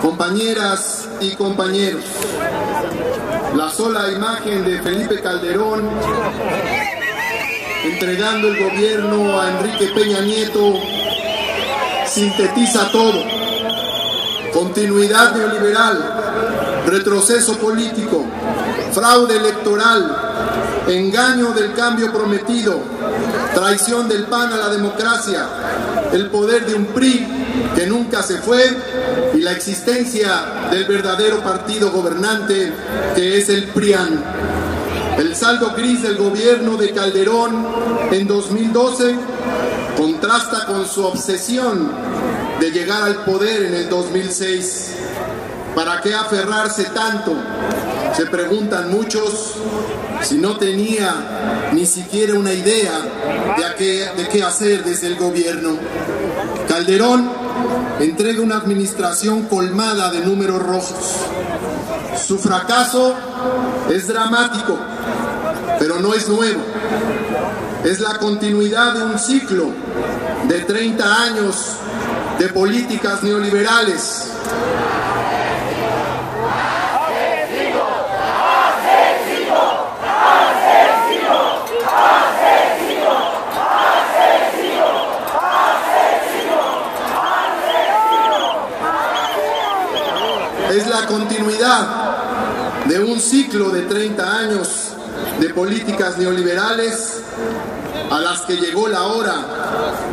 Compañeras y compañeros, la sola imagen de Felipe Calderón entregando el gobierno a Enrique Peña Nieto sintetiza todo: continuidad neoliberal, retroceso político, fraude electoral, engaño del cambio prometido, traición del PAN a la democracia, el poder de un PRI que nunca se fue y la existencia del verdadero partido gobernante que es el PRIAN. El saldo gris del gobierno de Calderón en 2012 contrasta con su obsesión de llegar al poder en el 2006. ¿Para qué aferrarse tanto?, se preguntan muchos, si no tenía ni siquiera una idea de qué hacer desde el gobierno. Calderón entrega una administración colmada de números rojos. Su fracaso es dramático, pero no es nuevo. Es la continuidad de un ciclo de 30 años de políticas neoliberales. Es la continuidad de un ciclo de 30 años de políticas neoliberales a las que llegó la hora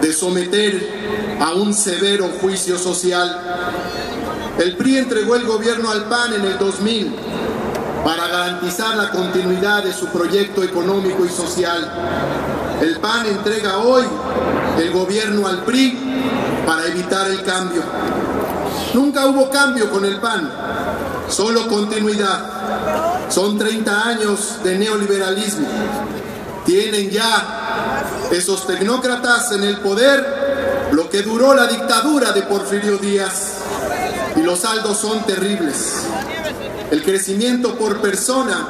de someter a un severo juicio social. El PRI entregó el gobierno al PAN en el 2000 para garantizar la continuidad de su proyecto económico y social. El PAN entrega hoy el gobierno al PRI para evitar el cambio. Nunca hubo cambio con el PAN, solo continuidad. Son 30 años de neoliberalismo. Tienen ya esos tecnócratas en el poder lo que duró la dictadura de Porfirio Díaz. Y los saldos son terribles. El crecimiento por persona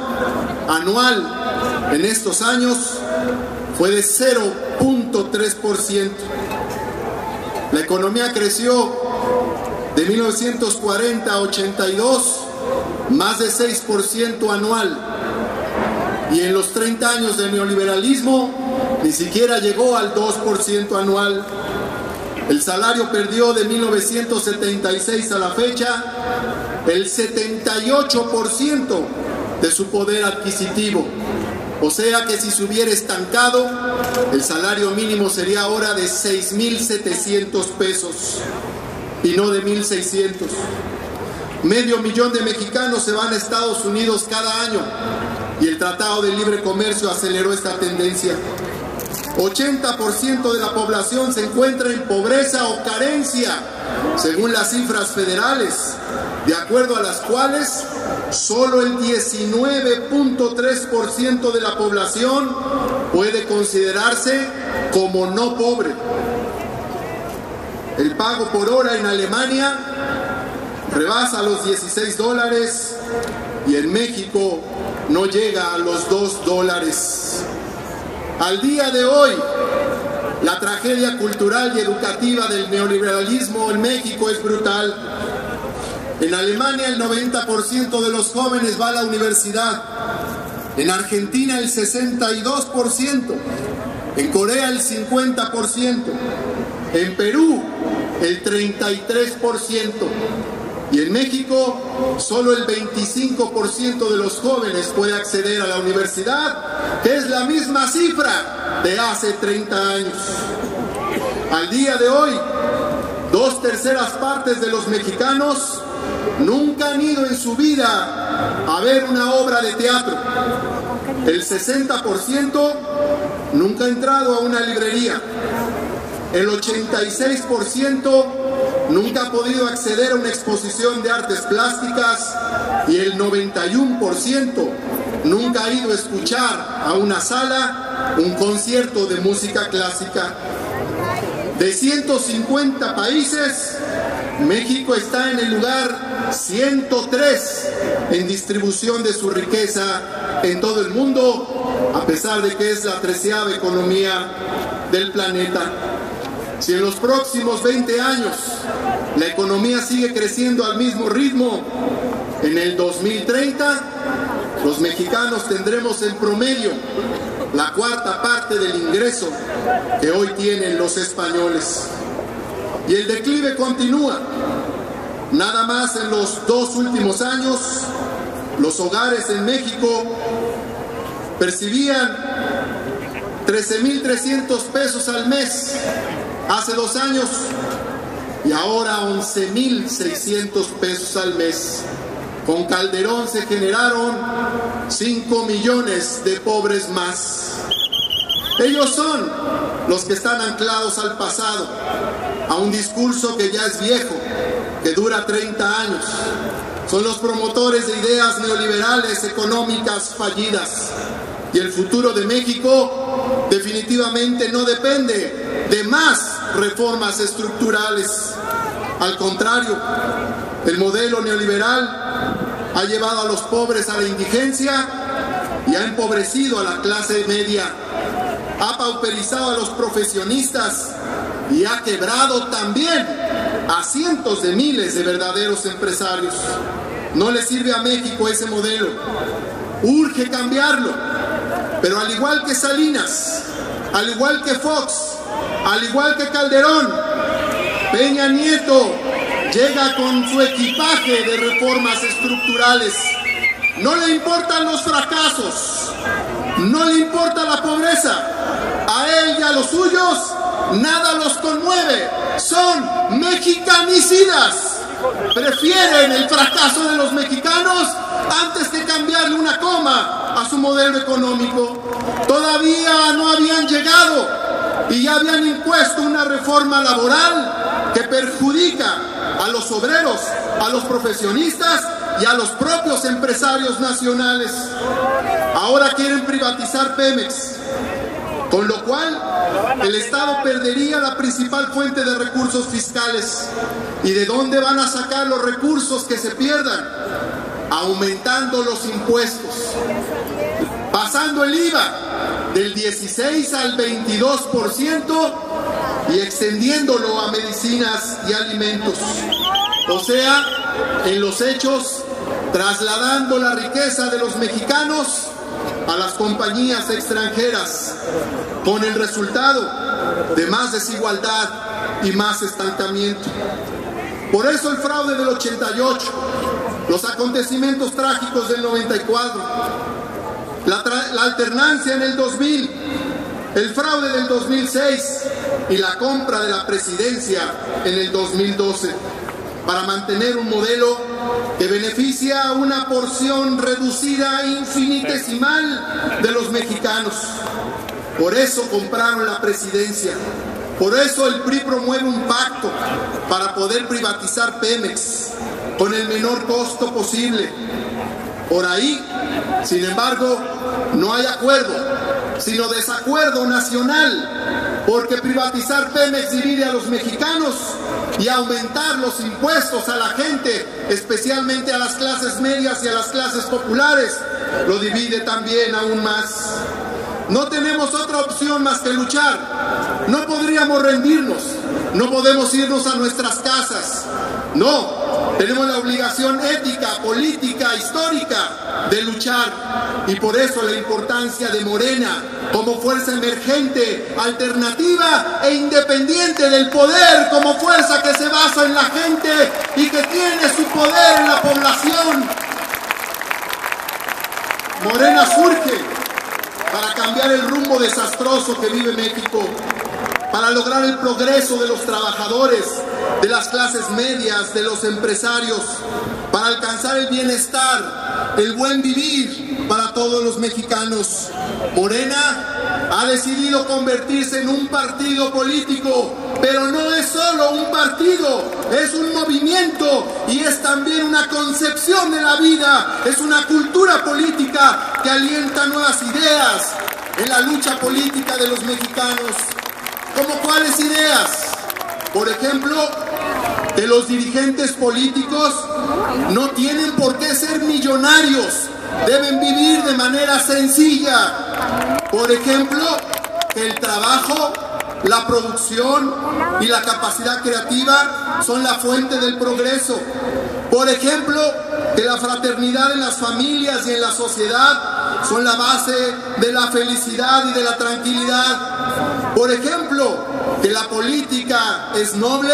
anual en estos años fue de 0.3%. La economía creció de 1940 a 82, más de 6% anual. Y en los 30 años de neoliberalismo, ni siquiera llegó al 2% anual. El salario perdió de 1976 a la fecha el 78% de su poder adquisitivo. O sea que si se hubiera estancado, el salario mínimo sería ahora de 6.700 pesos. Y no de 1.600. Medio millón de mexicanos se van a Estados Unidos cada año y el Tratado de Libre Comercio aceleró esta tendencia. 80% de la población se encuentra en pobreza o carencia, según las cifras federales, de acuerdo a las cuales solo el 19.3% de la población puede considerarse como no pobre. El pago por hora en Alemania rebasa los $16 y en México no llega a los $2. Al día de hoy, la tragedia cultural y educativa del neoliberalismo en México es brutal. En Alemania el 90% de los jóvenes va a la universidad. En Argentina el 62%. En Corea el 50%. En Perú el 33%. Y en México solo el 25% de los jóvenes puede acceder a la universidad, que es la misma cifra de hace 30 años. Al día de hoy, 2/3 partes de los mexicanos nunca han ido en su vida a ver una obra de teatro. El 60% nunca ha entrado a una librería. El 86% nunca ha podido acceder a una exposición de artes plásticas y el 91% nunca ha ido a escuchar a una sala un concierto de música clásica. De 150 países, México está en el lugar 103 en distribución de su riqueza en todo el mundo, a pesar de que es la 13ª economía del planeta. Si en los próximos 20 años la economía sigue creciendo al mismo ritmo, en el 2030 los mexicanos tendremos en promedio la cuarta parte del ingreso que hoy tienen los españoles. Y el declive continúa. Nada más en los 2 últimos años, los hogares en México percibían 13,300 pesos al mes hace 2 años y ahora 11,600 pesos al mes. Con Calderón se generaron 5 millones de pobres más. Ellos son los que están anclados al pasado, a un discurso que ya es viejo, que dura 30 años. Son los promotores de ideas neoliberales económicas fallidas. Y el futuro de México definitivamente no depende de más reformas estructurales. Al contrario, el modelo neoliberal ha llevado a los pobres a la indigencia y ha empobrecido a la clase media. Ha pauperizado a los profesionistas y ha quebrado también a cientos de miles de verdaderos empresarios. No le sirve a México ese modelo. Urge cambiarlo. Pero al igual que Salinas, al igual que Fox, al igual que Calderón, Peña Nieto llega con su equipaje de reformas estructurales. No le importan los fracasos, no le importa la pobreza. A él y a los suyos nada los conmueve. Son mexicanicidas. Prefieren el fracaso de los mexicanos antes que cambiarle una coma a su modelo económico. Todavía no habían llegado y ya habían impuesto una reforma laboral que perjudica a los obreros, a los profesionistas y a los propios empresarios nacionales. Ahora quieren privatizar Pemex, con lo cual el Estado perdería la principal fuente de recursos fiscales. ¿Y de dónde van a sacar los recursos que se pierdan? Aumentando los impuestos, pasando el IVA del 16 al 22% y extendiéndolo a medicinas y alimentos. O sea, en los hechos, trasladando la riqueza de los mexicanos a las compañías extranjeras, con el resultado de más desigualdad y más estancamiento. Por eso el fraude del 88, los acontecimientos trágicos del 94, la alternancia en el 2000, el fraude del 2006 y la compra de la presidencia en el 2012, para mantener un modelo que beneficia a una porción reducida e infinitesimal de los mexicanos. Por eso compraron la presidencia. Por eso el PRI promueve un pacto para poder privatizar Pemex con el menor costo posible. Por ahí, sin embargo, no hay acuerdo, sino desacuerdo nacional, porque privatizar Pemex divide a los mexicanos y aumentar los impuestos a la gente, especialmente a las clases medias y a las clases populares, lo divide también aún más. No tenemos otra opción más que luchar. No podríamos rendirnos, no podemos irnos a nuestras casas. No, tenemos la obligación ética, política, histórica de luchar. Y por eso la importancia de Morena como fuerza emergente, alternativa e independiente del poder, como fuerza que se basa en la gente y que tiene su poder en la población. Morena surge para cambiar el rumbo desastroso que vive México, para lograr el progreso de los trabajadores, de las clases medias, de los empresarios, para alcanzar el bienestar, el buen vivir para todos los mexicanos. Morena ha decidido convertirse en un partido político, pero no es solo un partido, es un movimiento y es también una concepción de la vida, es una cultura política que alienta nuevas ideas en la lucha política de los mexicanos. ¿Cómo cuáles ideas? Por ejemplo, que los dirigentes políticos no tienen por qué ser millonarios, deben vivir de manera sencilla. Por ejemplo, que el trabajo la producción y la capacidad creativa son la fuente del progreso. Por ejemplo, que la fraternidad en las familias y en la sociedad son la base de la felicidad y de la tranquilidad. Por ejemplo, que la política es noble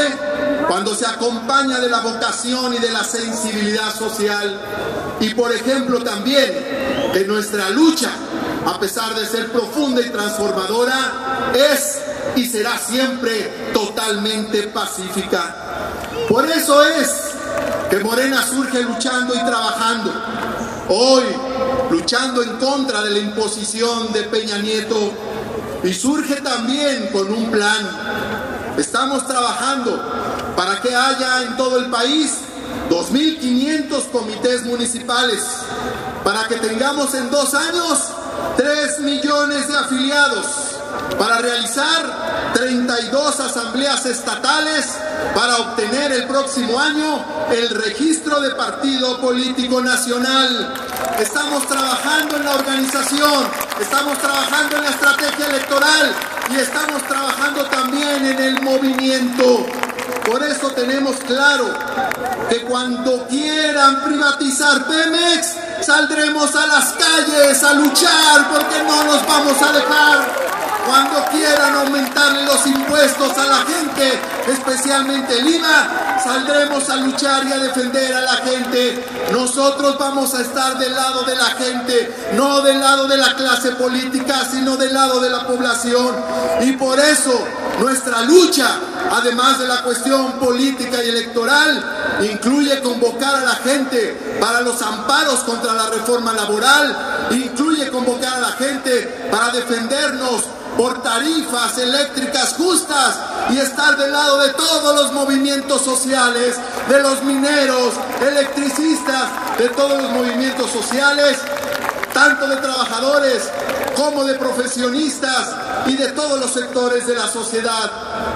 cuando se acompaña de la vocación y de la sensibilidad social. Y por ejemplo también que nuestra lucha, a pesar de ser profunda y transformadora, es y será siempre totalmente pacífica. Por eso es que Morena surge luchando y trabajando. Hoy, luchando en contra de la imposición de Peña Nieto, y surge también con un plan. Estamos trabajando para que haya en todo el país 2.500 comités municipales, para que tengamos en 2 años 3 millones de afiliados, para realizar 32 asambleas estatales, para obtener el próximo año el registro de partido político nacional. Estamos trabajando en la organización, estamos trabajando en la estrategia electoral y estamos trabajando también en el movimiento. Por eso tenemos claro que cuando quieran privatizar Pemex, saldremos a las calles a luchar, porque no nos vamos a dejar. Cuando quieran aumentarle los impuestos a la gente, especialmente el IVA, saldremos a luchar y a defender a la gente. Nosotros vamos a estar del lado de la gente, no del lado de la clase política, sino del lado de la población. Y por eso nuestra lucha, además de la cuestión política y electoral, incluye convocar a la gente para los amparos contra la reforma laboral, incluye convocar a la gente para defendernos por tarifas eléctricas justas y estar del lado de todos los movimientos sociales, de los mineros, electricistas, de todos los movimientos sociales, tanto de trabajadores como de profesionistas y de todos los sectores de la sociedad.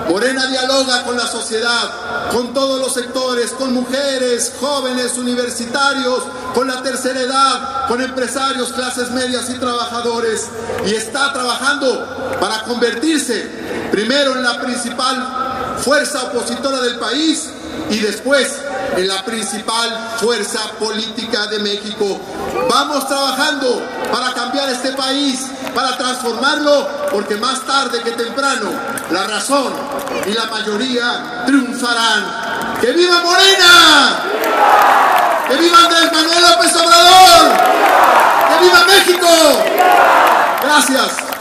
Morena dialoga con la sociedad, con todos los sectores, con mujeres, jóvenes, universitarios, con la tercera edad, con empresarios, clases medias y trabajadores, y está trabajando para convertirse primero en la principal fuerza opositora del país y después en la principal fuerza política de México. Vamos trabajando para cambiar este país, para transformarlo, porque más tarde que temprano la razón y la mayoría triunfarán. ¡Que viva Morena! ¡Que viva Andrés Manuel López Obrador! ¡Que viva México! Gracias.